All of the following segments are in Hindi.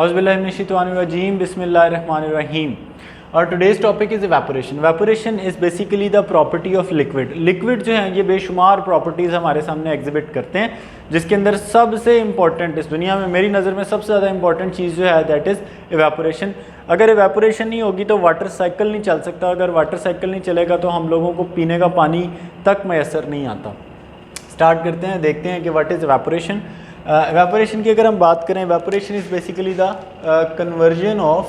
Auzubillahiminash-shaytanir-rajim, Bismillahir-Rahmanir-Rahim. और today's topic is evaporation. Evaporation is basically the property of liquid. Liquid जो है ये बेशुमार प्रॉपर्टीज़ हमारे सामने एग्जिबिट करते हैं, जिसके अंदर सबसे इम्पॉर्टेंट इस दुनिया में मेरी नज़र में सबसे ज़्यादा इम्पॉर्टेंट चीज़ जो है दैट इज़ evaporation. अगर evaporation नहीं होगी तो वाटर साइकिल नहीं चल सकता. अगर वाटर साइकिल नहीं चलेगा तो हम लोगों को पीने का पानी तक मैसर नहीं आता. स्टार्ट करते हैं, देखते हैं कि व्हाट इज़ evaporation. Evaporation की अगर हम बात करें, evaporation is basically the conversion of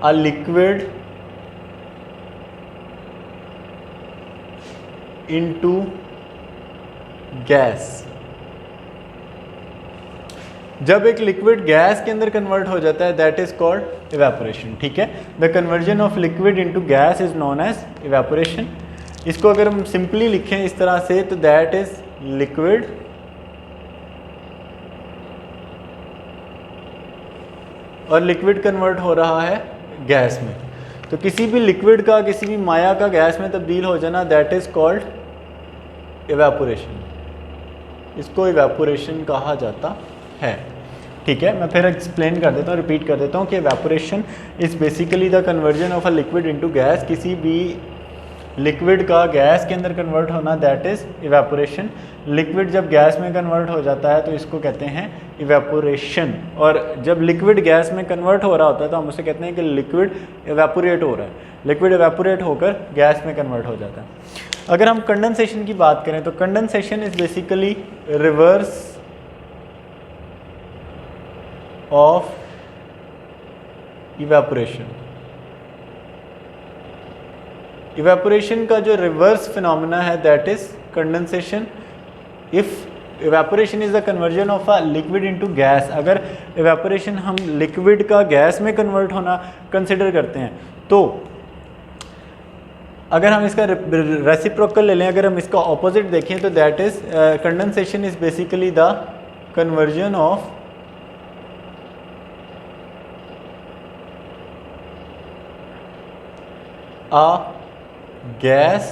a liquid into gas. जब एक लिक्विड गैस के अंदर कन्वर्ट हो जाता है दैट इज कॉल्ड इवेपोरेशन. ठीक है, the conversion of liquid into gas is known as evaporation. इसको अगर हम सिंपली लिखें इस तरह से तो दैट इज लिक्विड और लिक्विड कन्वर्ट हो रहा है गैस में. तो किसी भी लिक्विड का किसी भी माया का गैस में तब्दील हो जाना दैट इज कॉल्ड इवेपोरेशन. इसको इवेपोरेशन कहा जाता है. ठीक है, मैं फिर एक्सप्लेन कर देता हूँ, रिपीट कर देता हूँ कि evaporation is basically the conversion of a liquid into gas. किसी भी लिक्विड का गैस के अंदर कन्वर्ट होना दैट इज़ इवेपोरेशन. लिक्विड जब गैस में कन्वर्ट हो जाता है तो इसको कहते हैं इवेपोरेशन. और जब लिक्विड गैस में कन्वर्ट हो रहा होता है तो हम उसे कहते हैं कि लिक्विड इवेपोरेट हो रहा है. लिक्विड इवेपोरेट होकर गैस में कन्वर्ट हो जाता है. अगर हम कंडेंसेशन की बात करें तो condensation is basically reverse of evaporation. Evaporation का जो रिवर्स फिनोमेना है that is condensation. If evaporation is the conversion of a liquid into gas, अगर इवेपोरेशन हम लिक्विड का गैस में कन्वर्ट होना कंसिडर करते हैं तो अगर हम इसका रेसिप्रोकल ले लें, अगर हम इसका ऑपोजिट देखें तो that is condensation is basically the conversion of a gas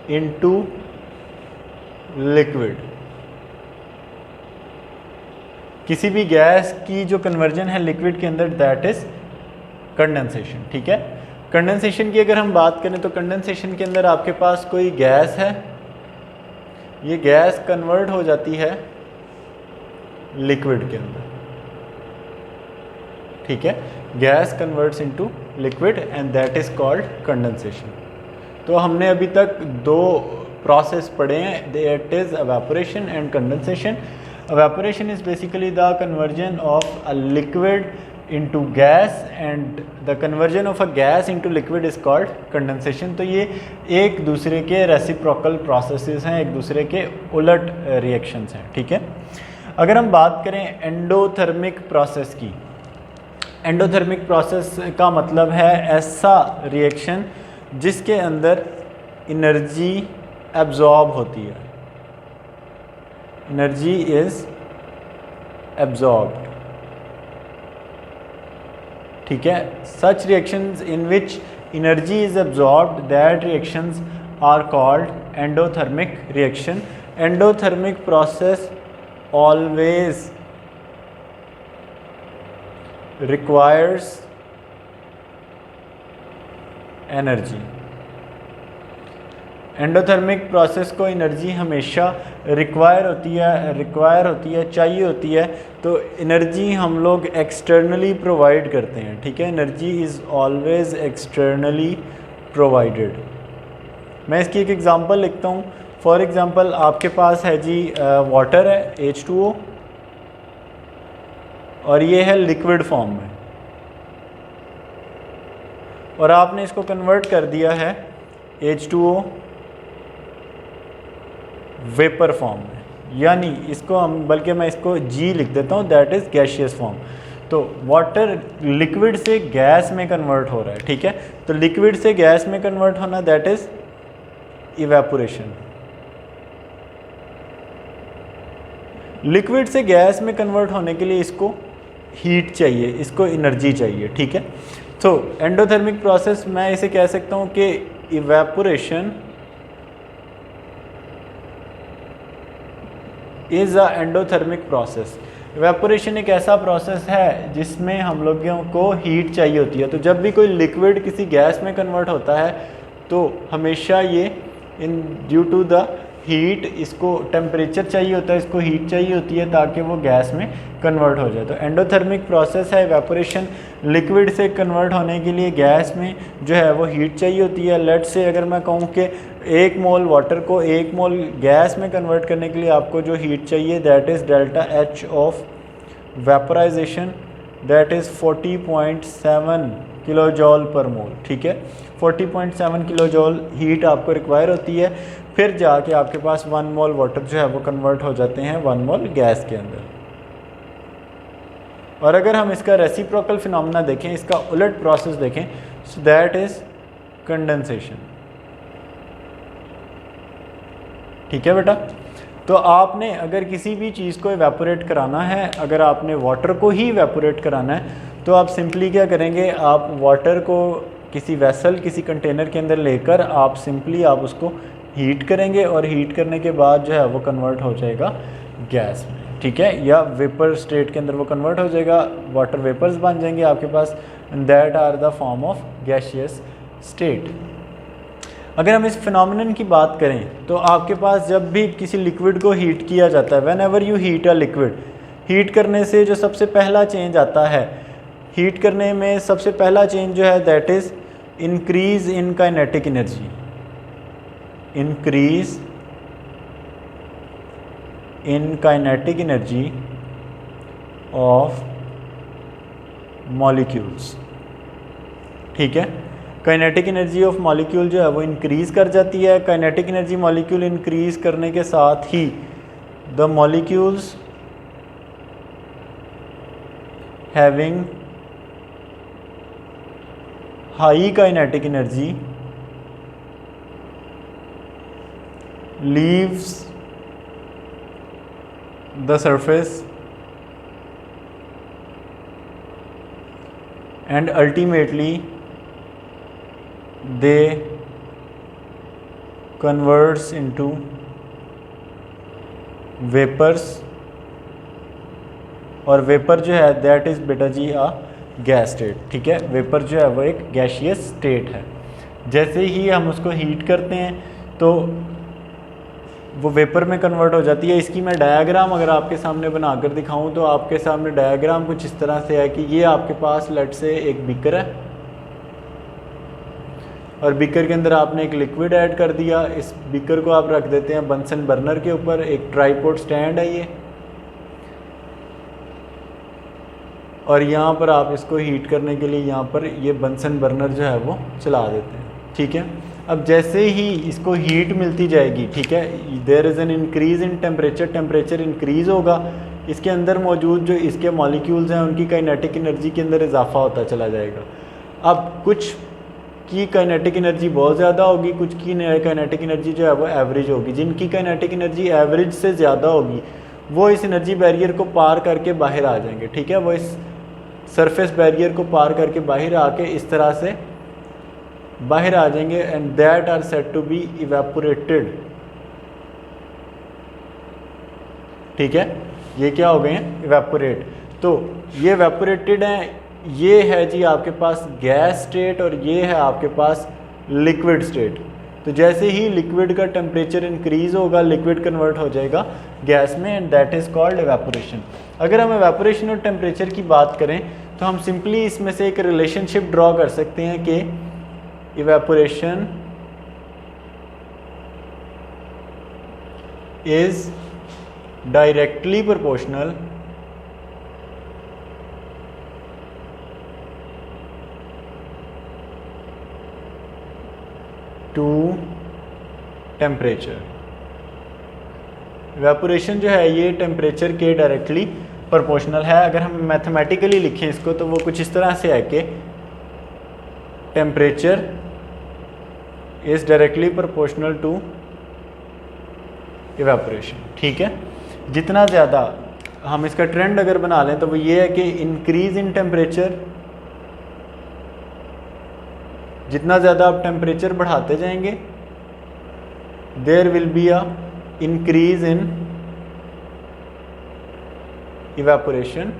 into liquid. किसी भी गैस की जो कन्वर्जन है लिक्विड के अंदर दैट इज कंडेंसेशन. ठीक है, कंडेंसेशन की अगर हम बात करें तो कंडेंसेशन के अंदर आपके पास कोई गैस है, ये गैस कन्वर्ट हो जाती है लिक्विड के अंदर. ठीक है, gas converts into liquid and that is called condensation. तो हमने अभी तक दो प्रोसेस पढ़े हैं, that is evaporation and condensation. Evaporation is basically the conversion of a liquid into gas and the conversion of a gas into liquid is called condensation. तो ये एक दूसरे के रेसिप्रोकल प्रोसेसेस हैं, एक दूसरे के उलट रिएक्शंस हैं. ठीक है, अगर हम बात करें एंडोथर्मिक प्रोसेस की, एंडोथर्मिक प्रोसेस का मतलब है ऐसा रिएक्शन जिसके अंदर एनर्जी एब्जॉर्ब होती है. Energy is absorbed. ठीक है, such reactions in which energy is absorbed that reactions are called endothermic reaction. Endothermic process always requires energy. Endothermic process को एनर्जी हमेशा रिक्वायर होती है, चाहिए होती है. तो एनर्जी हम लोग एक्सटर्नली प्रोवाइड करते हैं. ठीक है, energy is always externally provided. मैं इसकी एक एग्जांपल लिखता हूँ. फॉर एग्जांपल आपके पास है जी वाटर है H2O और ये है लिक्विड फॉर्म में, और आपने इसको कन्वर्ट कर दिया है H2O वेपर फॉर्म में. यानी इसको हम, बल्कि मैं इसको G लिख देता हूँ, दैट इज़ गैशियस फॉर्म. तो वाटर लिक्विड से गैस में कन्वर्ट हो रहा है. ठीक है, तो लिक्विड से गैस में कन्वर्ट होना दैट इज़ इवेपोरेशन. लिक्विड से गैस में कन्वर्ट होने के लिए इसको हीट चाहिए, इसको एनर्जी चाहिए. ठीक है, तो एंडोथर्मिक प्रोसेस मैं इसे कह सकता हूँ कि evaporation is a endothermic process. Evaporation एक ऐसा प्रोसेस है जिसमें हम लोगों को हीट चाहिए होती है। तो जब भी कोई लिक्विड किसी गैस में कन्वर्ट होता है तो हमेशा ये इन ड्यू टू द हीट, इसको टेम्परेचर चाहिए होता है, इसको हीट चाहिए होती है ताकि वो गैस में कन्वर्ट हो जाए। तो एंडोथर्मिक प्रोसेस है इवेपोरेशन। लिक्विड से कन्वर्ट होने के लिए गैस में जो है वो हीट चाहिए होती है। लेट से अगर मैं कहूँ कि 1 मोल वाटर को 1 मोल गैस में कन्वर्ट करने के लिए आपको जो हीट चाहिए that is delta H of vaporisation, that is 40.7 kilojoule per mole. ठीक है, 40.7 किलो जॉल हीट आपको रिक्वायर होती है, फिर जाके आपके पास 1 मोल वाटर जो है वो कन्वर्ट हो जाते हैं 1 मोल गैस के अंदर। और अगर हम इसका रेसिप्रोकल फिनोमेना देखें, इसका उलट प्रोसेस देखें, सो दैट इज़ कंडेंसेशन। ठीक है बेटा, तो आपने अगर किसी भी चीज़ को इवेपोरेट कराना है, अगर आपने वाटर को ही इवेपोरेट कराना है तो आप सिंपली क्या करेंगे, आप वाटर को किसी वेसल, किसी कंटेनर के अंदर लेकर आप सिंपली आप उसको हीट करेंगे और हीट करने के बाद जो है वो कन्वर्ट हो जाएगा गैस में। ठीक है, या वेपर स्टेट के अंदर वो कन्वर्ट हो जाएगा, वाटर वेपर्स बन जाएंगे आपके पास, and that are the form of gaseous state. अगर हम इस फिनोमेनन की बात करें तो आपके पास जब भी किसी लिक्विड को हीट किया जाता है, when ever you heat a liquid, heat करने से जो सबसे पहला चेंज आता है, हीट करने में सबसे पहला चेंज जो है that is increase in kinetic energy, increase in kinetic energy of molecules. ठीक है, काइनेटिक एनर्जी ऑफ मॉलिक्यूल जो है वो इंक्रीज़ कर जाती है। काइनेटिक एनर्जी मॉलिक्यूल इंक्रीज़ करने के साथ ही the molecules having high kinetic energy leaves the surface and ultimately they converts into vapors, और वेपर जो है दैट इज़ बेटा जी आ गैस स्टेट। ठीक है, वेपर जो है वो एक गैशियस स्टेट है। जैसे ही हम उसको हीट करते हैं तो वो वेपर में कन्वर्ट हो जाती है। इसकी मैं डायग्राम अगर आपके सामने बनाकर दिखाऊं तो आपके सामने डायग्राम कुछ इस तरह से है कि ये आपके पास लेट से एक बीकर है और बीकर के अंदर आपने एक लिक्विड ऐड कर दिया। इस बीकर को आप रख देते हैं बंसन बर्नर के ऊपर, एक ट्राईपोड स्टैंड है ये, और यहाँ पर आप इसको हीट करने के लिए यहाँ पर ये बंसन बर्नर जो है वो चला देते हैं। ठीक है, अब जैसे ही इसको हीट मिलती जाएगी, ठीक है, there is an increase in temperature, temperature increase होगा, इसके अंदर मौजूद जो इसके मॉलिक्यूल्स हैं उनकी काइनेटिक एनर्जी के अंदर इजाफा होता चला जाएगा। अब कुछ की काइनेटिक एनर्जी बहुत ज़्यादा होगी, कुछ की काइनेटिक एनर्जी जो है वो एवरेज होगी। जिनकी काइनेटिक एनर्जी एवरेज से ज़्यादा होगी वो इस एनर्जी बैरियर को पार करके बाहर आ जाएंगे। ठीक है, वो इस सरफेस बैरियर को पार करके बाहर आके इस तरह से बाहर आ जाएंगे, and that are said to be evaporated. ठीक है, ये क्या हो गए हैं, इवेपोरेट। तो ये इवेपोरेटेड हैं, ये है जी आपके पास गैस स्टेट और ये है आपके पास लिक्विड स्टेट। तो जैसे ही लिक्विड का टेम्परेचर इंक्रीज होगा लिक्विड कन्वर्ट हो जाएगा गैस में, and that is called evaporation. अगर हम इवेपोरेशन और टेम्परेचर की बात करें तो हम सिंपली इसमें से एक रिलेशनशिप ड्रॉ कर सकते हैं कि evaporation is directly proportional to temperature। evaporation जो है ये टेम्परेचर के डायरेक्टली प्रोपोर्शनल है। अगर हम मैथमेटिकली लिखें इसको तो वो कुछ इस तरह से है कि temperature is directly proportional to evaporation. ठीक है, जितना ज़्यादा हम इसका ट्रेंड अगर बना लें तो वो ये है कि इंक्रीज इन टेम्परेचर, जितना ज़्यादा आप टेम्परेचर बढ़ाते जाएंगे there will be a increase in evaporation,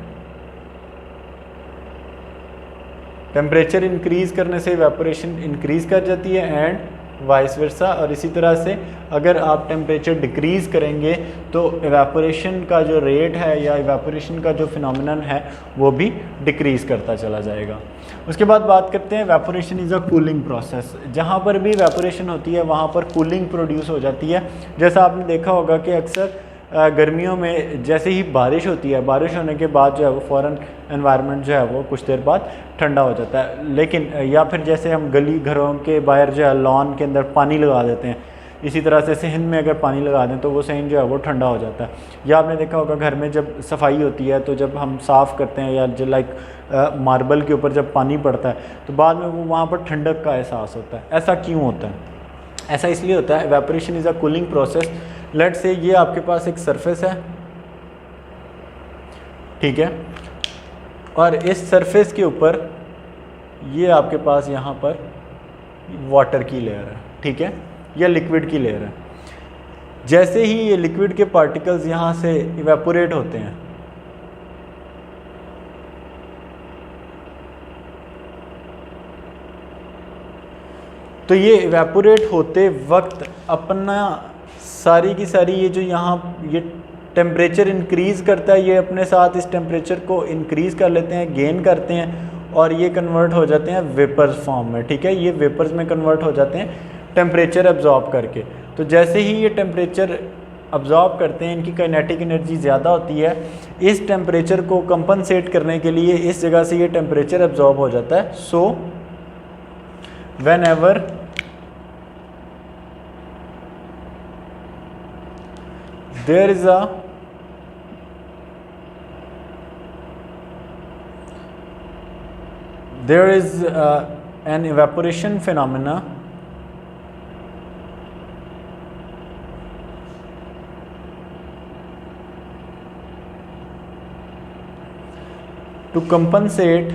temperature increase करने से इवेपोरेशन इंक्रीज़ कर जाती है एंड वाइस वर्सा। और इसी तरह से अगर आप टेम्परेचर डिक्रीज़ करेंगे तो इवेपोरेशन का जो रेट है या इवेपोरेशन का जो फिनोमेनन है वो भी डिक्रीज़ करता चला जाएगा। उसके बाद बात करते हैं evaporation is a cooling process. जहाँ पर भी इवेपोरेशन होती है वहाँ पर कूलिंग प्रोड्यूस हो जाती है। जैसा आपने देखा होगा कि अक्सर गर्मियों में जैसे ही बारिश होती है, बारिश होने के बाद जो है वो फ़ौरन एनवायरनमेंट जो है वो कुछ देर बाद ठंडा हो जाता है। लेकिन या फिर जैसे हम गली घरों के बाहर जो है लॉन के अंदर पानी लगा देते हैं, इसी तरह से सिंध में अगर पानी लगा दें तो वो सिंध जो है वो ठंडा हो जाता है। या आपने देखा होगा घर में जब सफाई होती है तो जब हम साफ़ करते हैं या जो लाइक मार्बल के ऊपर जब पानी पड़ता है तो बाद में वो वहाँ पर ठंडक का एहसास होता है। ऐसा क्यों होता है? ऐसा इसलिए होता है, evaporation is a cooling process. Let's say ये आपके पास एक सरफेस है, ठीक है, और इस सरफेस के ऊपर ये आपके पास यहाँ पर वाटर की लेयर है, ठीक है, या लिक्विड की लेयर है। जैसे ही ये लिक्विड के पार्टिकल्स यहाँ से इवेपोरेट होते हैं तो ये इवेपोरेट होते वक्त अपना सारी की सारी ये जो यहाँ ये टेम्परेचर इंक्रीज़ करता है, ये अपने साथ इस टेम्परेचर को इंक्रीज़ कर लेते हैं, गेन करते हैं और ये कन्वर्ट हो जाते हैं वेपर्स फॉर्म में, ठीक है। ये वेपर्स में कन्वर्ट हो जाते हैं टेम्परेचर एब्जॉर्ब करके। तो जैसे ही ये टेम्परेचर अब्जॉर्ब करते हैं, इनकी काइनेटिक एनर्जी ज़्यादा होती है। इस टेम्परेचर को कंपनसेट करने के लिए इस जगह से ये टेम्परेचर एब्जॉर्ब हो जाता है। सो whenever there is an evaporation phenomena to compensate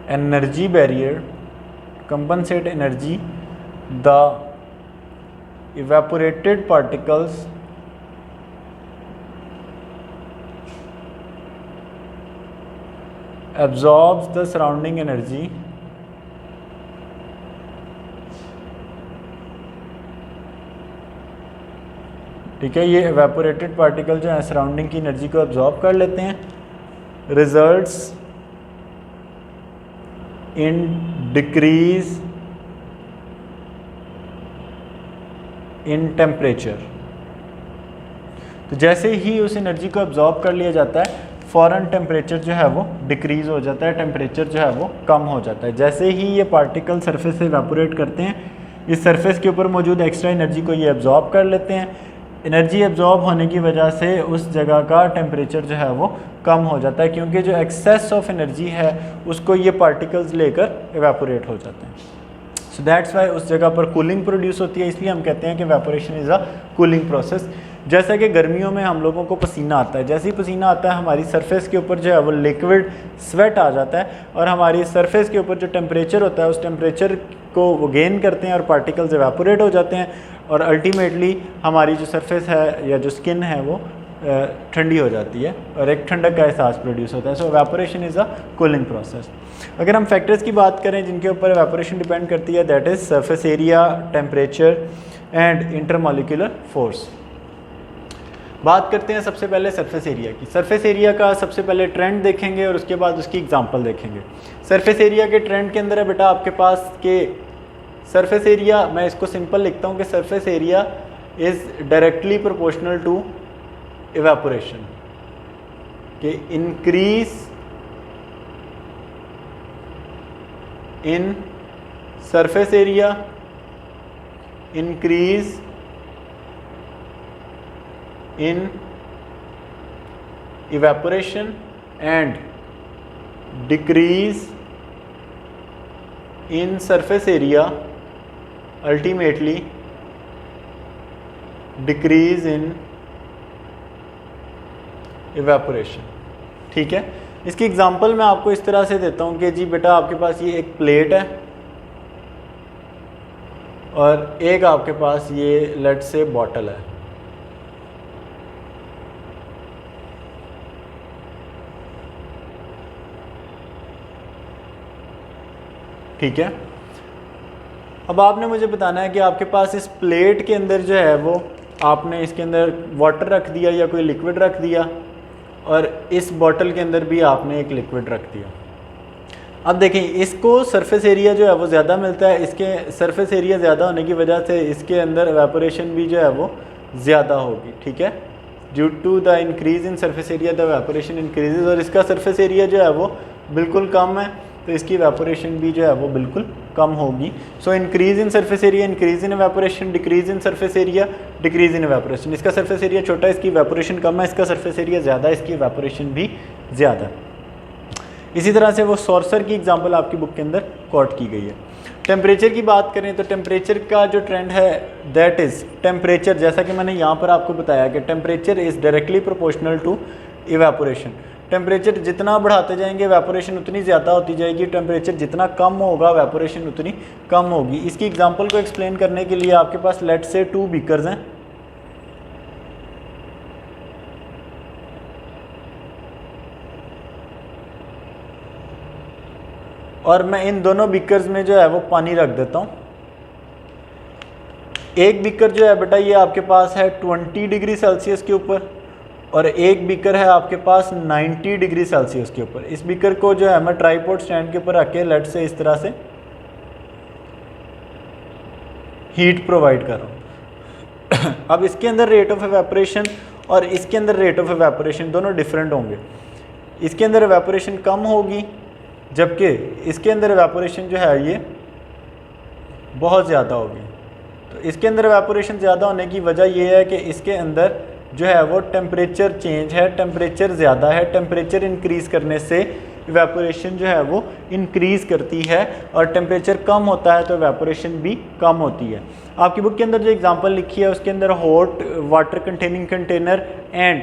energy barrier, compensate energy, the evaporated particles absorbs the surrounding energy ठीक है। ये evaporated particle जो है सराउंडिंग की एनर्जी को absorb कर लेते हैं, results in decrease in temperature। तो जैसे ही उस एनर्जी को एब्जॉर्ब कर लिया जाता है फ़ौरन टेम्परेचर जो है वो डिक्रीज़ हो जाता है, टेम्परेचर जो है वो कम हो जाता है। जैसे ही ये पार्टिकल सरफेस से इवेपोरेट करते हैं, इस सरफेस के ऊपर मौजूद एक्स्ट्रा एनर्जी को ये एब्जॉर्ब कर लेते हैं। एनर्जी एब्जॉर्ब होने की वजह से उस जगह का टेम्परेचर जो है वो कम हो जाता है, क्योंकि जो एक्सेस ऑफ एनर्जी है उसको ये पार्टिकल्स लेकर इवेपोरेट हो जाते हैं। सो दैट्स वाई उस जगह पर कूलिंग प्रोड्यूस होती है। इसलिए हम कहते हैं कि evaporation is a cooling process. जैसा कि गर्मियों में हम लोगों को पसीना आता है, जैसे ही पसीना आता है हमारी सरफेस के ऊपर जो है वो लिक्विड स्वेट आ जाता है और हमारी सरफेस के ऊपर जो टेम्परेचर होता है उस टेम्परेचर को वो गेन करते हैं और पार्टिकल्स इवेपोरेट हो जाते हैं और अल्टीमेटली हमारी जो सरफेस है या जो स्किन है वो ठंडी हो जाती है और एक ठंडक का एहसास प्रोड्यूस होता है। So evaporation is a cooling process. अगर हम फैक्टर्स की बात करें जिनके ऊपर इवेपोरेशन डिपेंड करती है, that is surface area, temperature and intermolecular force. बात करते हैं सबसे पहले सरफेस एरिया की। सरफेस एरिया का सबसे पहले ट्रेंड देखेंगे और उसके बाद उसकी एग्जांपल देखेंगे। सरफेस एरिया के ट्रेंड के अंदर है बेटा आपके पास के सरफेस एरिया, मैं इसको सिंपल लिखता हूँ कि surface area is directly proportional to evaporation, कि increase in surface area increase in evaporation and decrease in surface area ultimately decrease in evaporation। ठीक है, इसकी एग्जांपल मैं आपको इस तरह से देता हूँ कि जी बेटा आपके पास ये एक प्लेट है और एक आपके पास ये लेट से बॉटल है। ठीक है। अब आपने मुझे बताना है कि आपके पास इस प्लेट के अंदर जो है वो आपने इसके अंदर वाटर रख दिया या कोई लिक्विड रख दिया, और इस बॉटल के अंदर भी आपने एक लिक्विड रख दिया। अब देखें, इसको सरफेस एरिया जो है वो ज़्यादा मिलता है, इसके सरफेस एरिया ज़्यादा होने की वजह से इसके अंदर एवेपोरेशन भी जो है वो ज़्यादा होगी। ठीक है, due to the increase in surface area the evaporation increases, और इसका सरफेस एरिया जो है वो बिल्कुल कम है तो इसकी एवेपोरेशन भी जो है वो बिल्कुल कम होगी। So increase in surface area increase in evaporation, decrease in surface area decrease in evaporation. इसका सरफेस एरिया छोटा है, इसकी एवेपोरेशन कम है, इसका सरफेस एरिया ज़्यादा है, इसकी एवेपोरेशन भी ज़्यादा है। इसी तरह से वो सॉर्सर की एग्जांपल आपकी बुक के अंदर कोट की गई है। टेम्परेचर की बात करें तो टेम्परेचर का जो ट्रेंड है दैट इज़ टेम्परेचर, जैसा कि मैंने यहाँ पर आपको बताया कि temperature is directly proportional to evaporation. Temperature जितना बढ़ाते जाएंगे एवेपोरेशन उतनी ज़्यादा होती जाएगी, टेम्परेचर जितना कम होगा एवेपोरेशन उतनी कम होगी। इसकी एग्जांपल को एक्सप्लेन करने के लिए आपके पास लेट्स से 2 बीकर्स हैं, और मैं इन दोनों बीकर्स में जो है वो पानी रख देता हूँ। एक बीकर जो है बेटा ये आपके पास है 20 डिग्री सेल्सियस के ऊपर, और एक बीकर है आपके पास 90 डिग्री सेल्सियस के ऊपर। इस बीकर को जो है मैं ट्राइपॉड स्टैंड के ऊपर रख के लेट से इस तरह से हीट प्रोवाइड कर रहा हूँ। अब इसके अंदर रेट ऑफ एवेपोरेशन और इसके अंदर रेट ऑफ एवेपोरेशन दोनों डिफरेंट होंगे। इसके अंदर एवेपोरेशन कम होगी, जबकि इसके अंदर एवेपोरेशन जो है ये बहुत ज़्यादा होगी। तो इसके अंदर एवेपोरेशन ज़्यादा होने की वजह ये है कि इसके अंदर जो है वो टेम्परेचर चेंज है, टेम्परेचर ज़्यादा है। टेम्परेचर इंक्रीज़ करने से एवेपोरेशन जो है वो इंक्रीज़ करती है, और टेम्परेचर कम होता है तो एवेपोरेशन भी कम होती है। आपकी बुक के अंदर जो एग्जांपल लिखी है उसके अंदर hot water containing container and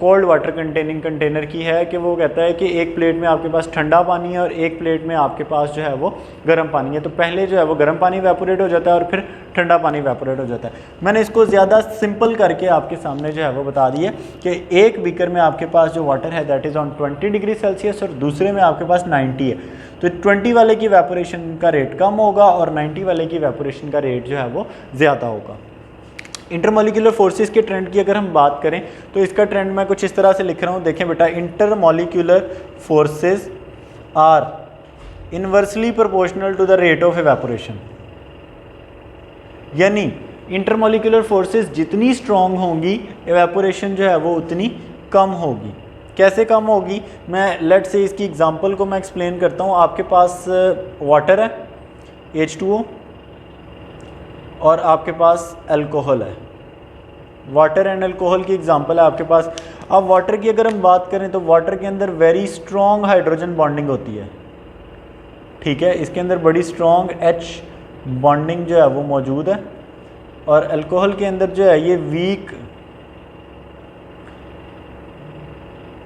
cold water containing container की है, कि वो कहता है कि एक प्लेट में आपके पास ठंडा पानी है और एक प्लेट में आपके पास जो है वो गर्म पानी है। तो पहले जो है वो गर्म पानी एवेपोरेट हो जाता है और फिर ठंडा पानी एवेपोरेट हो जाता है। मैंने इसको ज़्यादा सिंपल करके आपके सामने जो है वो बता दिए कि एक बीकर में आपके पास जो वाटर है that is on 20 degree Celsius और दूसरे में आपके पास 90 है। तो 20 वाले की एवेपोरेशन का रेट कम होगा और 90 वाले की एवेपोरेशन का रेट जो है वो ज़्यादा होगा। इंटरमॉलिक्यूलर फोर्सेस के ट्रेंड की अगर हम बात करें तो इसका ट्रेंड मैं कुछ इस तरह से लिख रहा हूँ। देखें बेटा, intermolecular forces are inversely proportional to the rate of evaporation, यानी इंटरमॉलिक्यूलर फोर्सेस जितनी स्ट्रॉन्ग होंगी एवेपोरेशन जो है वो उतनी कम होगी। कैसे कम होगी, मैं लेट से इसकी एग्जांपल को मैं एक्सप्लेन करता हूँ। आपके पास वाटर है H2O और आपके पास अल्कोहल है। वाटर एंड अल्कोहल की एग्जांपल है आपके पास। अब वाटर की अगर हम बात करें तो वाटर के अंदर वेरी स्ट्रॉन्ग हाइड्रोजन बॉन्डिंग होती है, ठीक है, इसके अंदर बड़ी स्ट्रॉन्ग H बॉन्डिंग जो है वो मौजूद है, और अल्कोहल के अंदर जो है ये वीक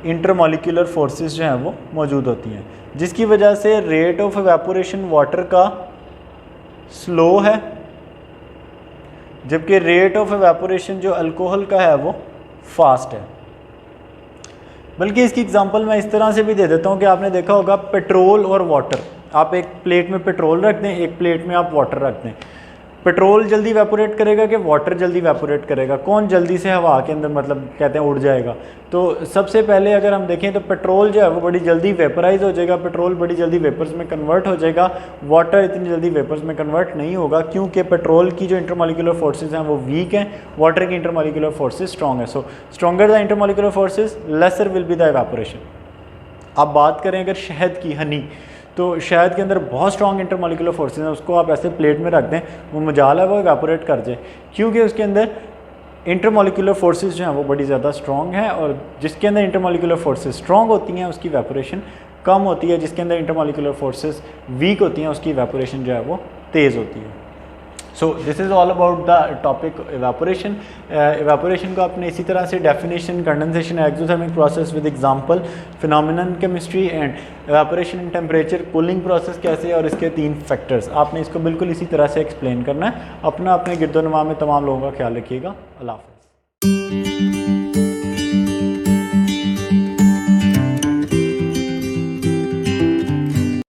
इंटरमॉलिक्यूलर फोर्सेस जो हैं वो मौजूद होती हैं, जिसकी वजह से रेट ऑफ एवेपोरेशन वाटर का स्लो है, जबकि रेट ऑफ एवेपोरेशन जो अल्कोहल का है वो फास्ट है। बल्कि इसकी एग्जांपल मैं इस तरह से भी दे देता हूँ कि आपने देखा होगा पेट्रोल और वाटर, आप एक प्लेट में पेट्रोल रख दें, एक प्लेट में आप वाटर रख दें, पेट्रोल जल्दी एवेपोरेट करेगा कि वाटर जल्दी एवेपोरेट करेगा, कौन जल्दी से हवा के अंदर मतलब कहते हैं उड़ जाएगा। तो सबसे पहले अगर हम देखें तो पेट्रोल जो है वो बड़ी जल्दी वेपराइज हो जाएगा, पेट्रोल बड़ी जल्दी वेपर्स में कन्वर्ट हो जाएगा, वाटर इतनी जल्दी वेपर्स में कन्वर्ट नहीं होगा, क्योंकि पेट्रोल की जो इंटरमॉलिक्यूलर फोर्सेज हैं वो वीक हैं, वाटर की इंटरमॉलिक्यूलर फोर्सेज स्ट्रॉन्ग है। So stronger the intermolecular forces lesser will be the evaporation. अब बात करें अगर शहद की, हनी, तो शहद के अंदर बहुत स्ट्रॉन्ग इंटरमॉलिक्यूलर फोर्सेज हैं, उसको आप ऐसे प्लेट में रख दें, वो मजाल है वो एवेपोरेट कर जाए, क्योंकि उसके अंदर इंटरमॉलिक्यूलर फोर्सेज जो हैं वो बड़ी ज़्यादा स्ट्रॉन्ग हैं, और जिसके अंदर इंटरमॉलिक्यूलर फोर्सेज स्ट्रॉन्ग होती हैं उसकी एवेपोरेशन कम होती है, जिसके अंदर इंटरमॉलिक्यूलर फोर्सेज वीक होती हैं उसकी एवेपोरेशन जो है वो तेज़ होती है। So this is all about the topic evaporation. Evaporation को आपने इसी तरह से definition, condensation, exothermic process with example, phenomenon chemistry and evaporation in temperature, cooling process कैसे और इसके 3 फैक्टर्स, आपने इसको बिल्कुल इसी तरह से एक्सप्लेन करना है। अपने गिरदोनवा में तमाम लोगों का ख्याल रखिएगा। अल्लाह हाफ़िज़।